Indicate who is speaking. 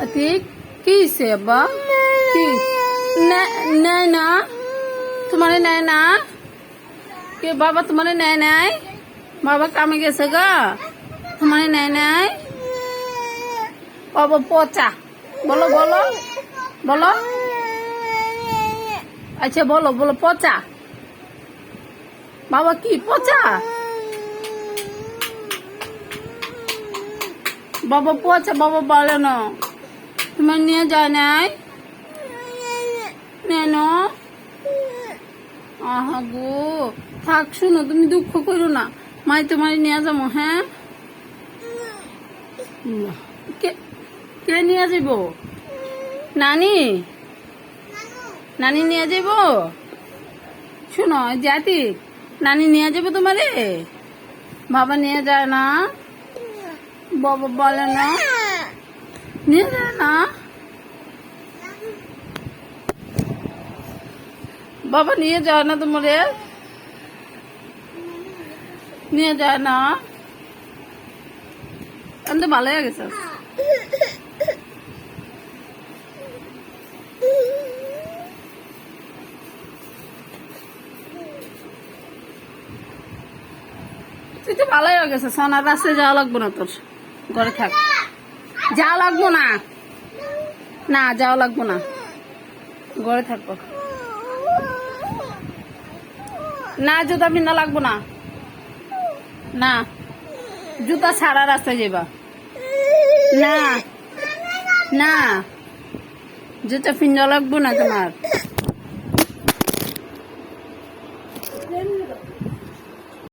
Speaker 1: আতিক কি সে আব্বা কি নেয় না তোমার নেয় না কে বাবা তোমার নেয় নাই বাবা কামে গেছে গা তোমার নেয় নাই বাবা পচা বলো বলো বলো আচ্ছা বলো বলো পচা বাবা কি পচা বাবা পচা বাবা বলে না তোমার নিয়ে যায় নাই নেন আহা গো থাক শুনো তুমি দুঃখ করো না মাই তোমার নিয়ে যাবো হ্যাঁ কে নিয়ে যাব নানি নানি নিয়ে যাব শুনো জাতি নানি নিয়ে যাব তোমারে বাবা নিয়ে যায় না বাবা বলে না নিয়ে যায় না বাবা নিয়ে যায় না তোমারে নিয়ে যায় না আমি তো ভালো হয়ে গেছে তুই তো ভালোই হয়ে গেছে সোনার রাস্তায় যাওয়া লাগবো না তোর ঘরে থাক যাওয়া লাগবো না না যাওয়া লাগবো না ঘরে থাকবো না জুতা পিন্ধা লাগবো না না জুতা ছাড়া রাস্তায় যাবা না না জুতা পিন্ধা লাগবো না তোমার